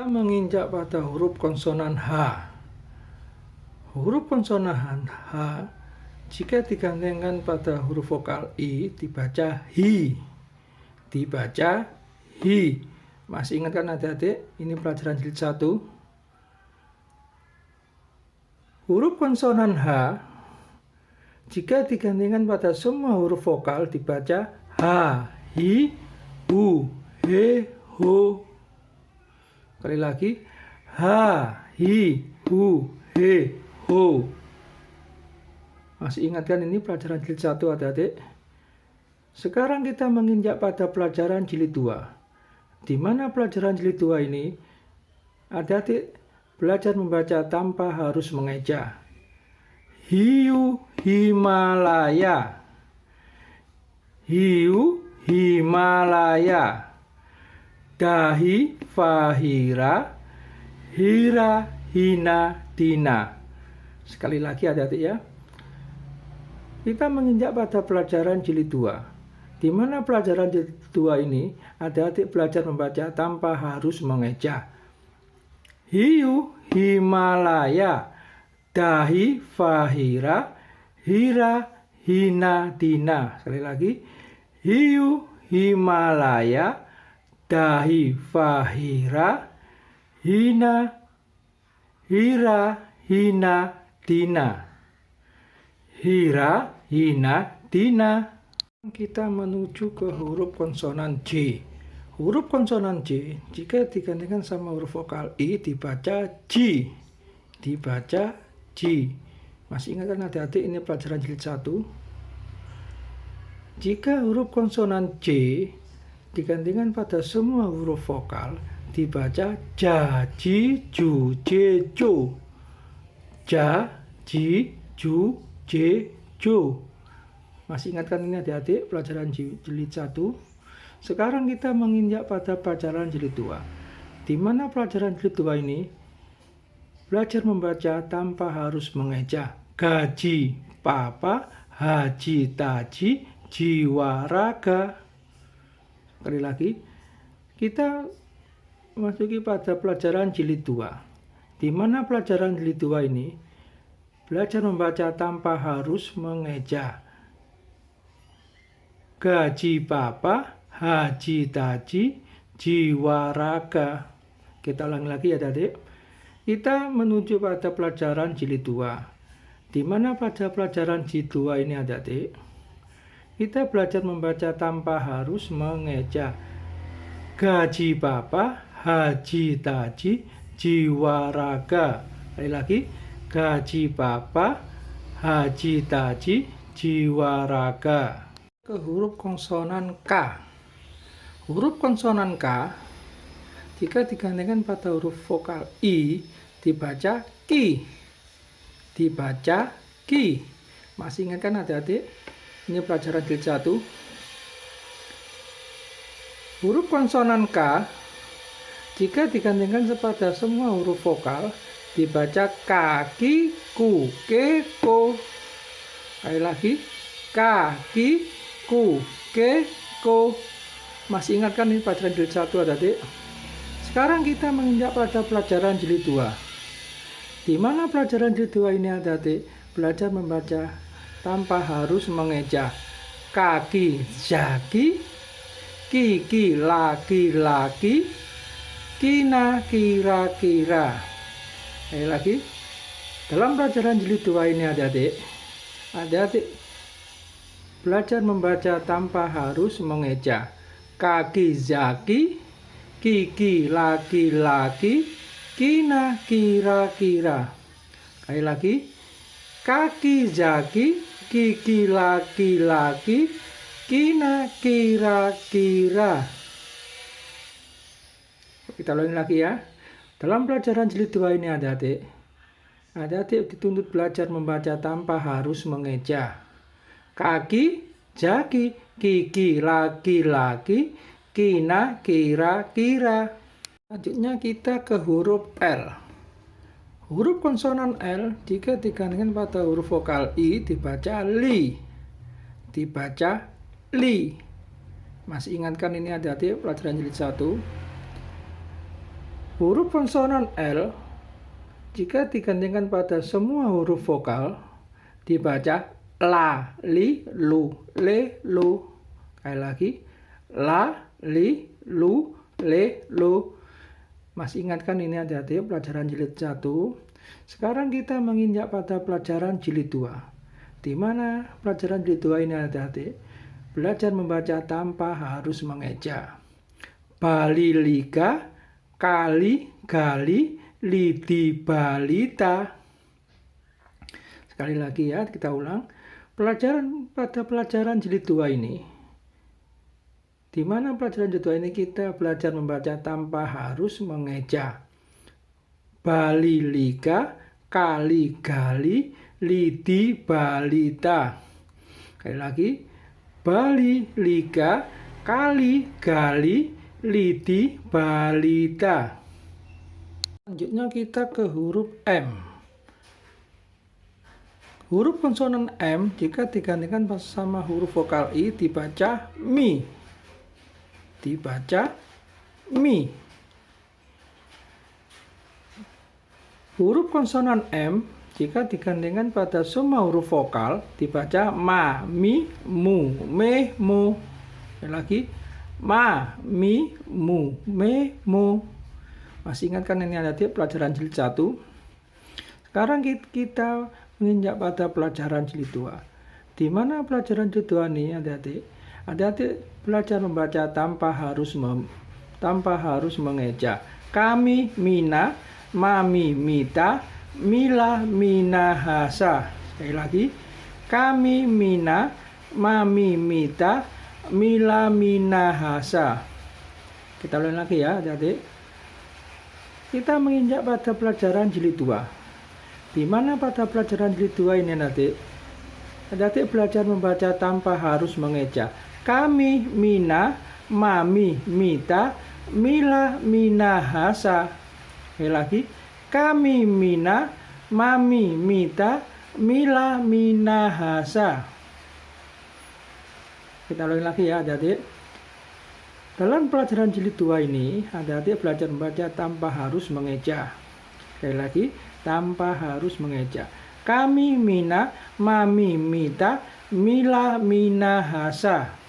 Kita menginjak pada huruf konsonan H. Huruf konsonan H jika digandengkan pada huruf vokal I dibaca hi. Dibaca hi. Masih ingat kan adik-adik? Ini pelajaran jilid 1. Huruf konsonan H jika digandengkan pada semua huruf vokal dibaca H, hi, hu, he, ho. Sekali lagi, H, hi, hu, he, ho. Masih ingat kan ini pelajaran jilid 1 adik-adik? Sekarang kita menginjak pada pelajaran jilid 2. Di mana pelajaran jilid 2 ini adik-adik belajar membaca tanpa harus mengeja. Hiu Himalaya. Hiu Himalaya. Dahi Fahira, Hira Hina Dina. Sekali lagi adik-adik ya. Kita menginjak pada pelajaran jilid 2. Di mana pelajaran jilid 2 ini adik-adik belajar membaca tanpa harus mengeja. Hiu Himalaya, Dahi Fahira, Hira Hina Dina. Sekali lagi. Hiu Himalaya, Dahi Fahira, Hira Hina Dina. Hira Hina Dina. Kita menuju ke huruf konsonan J. Huruf konsonan J jika digandengkan sama huruf vokal I dibaca J. Dibaca J. Masih ingat kan adik-adik ini pelajaran jilid 1? Jika huruf konsonan J digandingkan pada semua huruf vokal dibaca ja, ji, ju, je, jo. Ja, ji, ju, je, jo. Masih ingat kan ini adik-adik pelajaran jilid 1? Sekarang kita menginjak pada pelajaran jilid 2. Di mana pelajaran jilid 2 ini belajar membaca tanpa harus mengeja. Gaji, papa, haji, taji, jiwa, raga. Sekali lagi, kita memasuki pada pelajaran jilid 2. Di mana pelajaran jilid 2 ini belajar membaca tanpa harus mengeja. Gaji papa, haji taji, jiwa raga. Kita ulangi lagi ya adik. Kita menuju pada pelajaran jilid 2. Di mana pada pelajaran jilid 2 ini adik-adik kita belajar membaca tanpa harus mengeja. Gaji papa, haji taji, jiwa raga. Sekali lagi. Gaji papa, haji taji, jiwa raga. Ke huruf konsonan K. Huruf konsonan K jika digandengkan pada huruf vokal I dibaca ki. Dibaca ki. Masih ingat kan adik-adik? Ini pelajaran jilid 1. Huruf konsonan K jika digandengkan pada semua huruf vokal dibaca kaki, ku, ke, ko. Sekali lagi. Kaki, ku, ke, ko. Masih ingat kan ini pelajaran jilid 1 adik-adik? Sekarang kita menginjak pada pelajaran jilid 2. Di mana pelajaran jilid 2 ini adik-adik belajar membaca tanpa harus mengeja. Kaki, jaki, kiki, laki-laki, kina, kira-kira. Sekali lagi. Dalam pelajaran jilid 2 ini adik-adik belajar membaca tanpa harus mengeja. Kaki, jaki, kiki, laki-laki, kina, kira-kira. Sekali lagi. Kaki, jaki, kiki, laki-laki, kina, kira-kira. Kita ulangi lagi ya. Dalam pelajaran jilid 2 ini adik-adik dituntut belajar membaca tanpa harus mengeja. Kaki, jaki, kiki, laki-laki, kina, kira-kira. Selanjutnya kita ke huruf L. Huruf konsonan L jika digandengkan pada huruf vokal I dibaca li. Dibaca li. Masih ingatkan ini adik-adik pelajaran jilid 1? Huruf konsonan L jika digandingkan pada semua huruf vokal dibaca la, li, lu, le, lu. Sekali lagi, la, li, lu, le, lu. Masih ingatkan ini adik-adik pelajaran jilid 1. Sekarang kita menginjak pada pelajaran jilid 2. Di mana pelajaran jilid 2 ini adik-adik belajar membaca tanpa harus mengeja. Balilika, kali, gali, lidi, balita. Sekali lagi ya, kita ulang. Pada pelajaran jilid 2 ini, di mana pelajaran jilid 2 ini kita belajar membaca tanpa harus mengeja. Balilika, kali, gali, lidi, balita. Sekali lagi. Balilika, kali, gali, lidi, balita. Selanjutnya kita ke huruf M. Huruf konsonan M jika digandingkan sama huruf vokal I dibaca mi. Dibaca mi. Huruf konsonan M jika digandingkan pada semua huruf vokal dibaca ma, mi, mu, me, mu. Sekali lagi, ma, mi, mu, me, mu. Masih ingatkan ini adik pelajaran jilid 1. Sekarang kita menginjak pada pelajaran jilid 2. Di mana pelajaran jilid 2 ini adik-adik belajar membaca tanpa harus mengeja. Kami, mina, mami, mita, mila, minahasa. Sekali lagi, kami, mina, mami, mita, mila, minahasa. Kita ulang lagi ya adik-adik. Kita menginjak pada pelajaran jilid 2. Di mana pada pelajaran jilid 2 ini adik-adik belajar membaca tanpa harus mengeja. Kami, mina, mami, mita, mila, minahasa. Sekali lagi, kami, mina, mami, mita, mila, minahasa. Kita ulangi lagi ya adik-adik. Dalam pelajaran jilid 2 ini, adik-adik belajar membaca tanpa harus mengeja. Sekali lagi, tanpa harus mengeja. Kami, mina, mami, mita, mila, minahasa.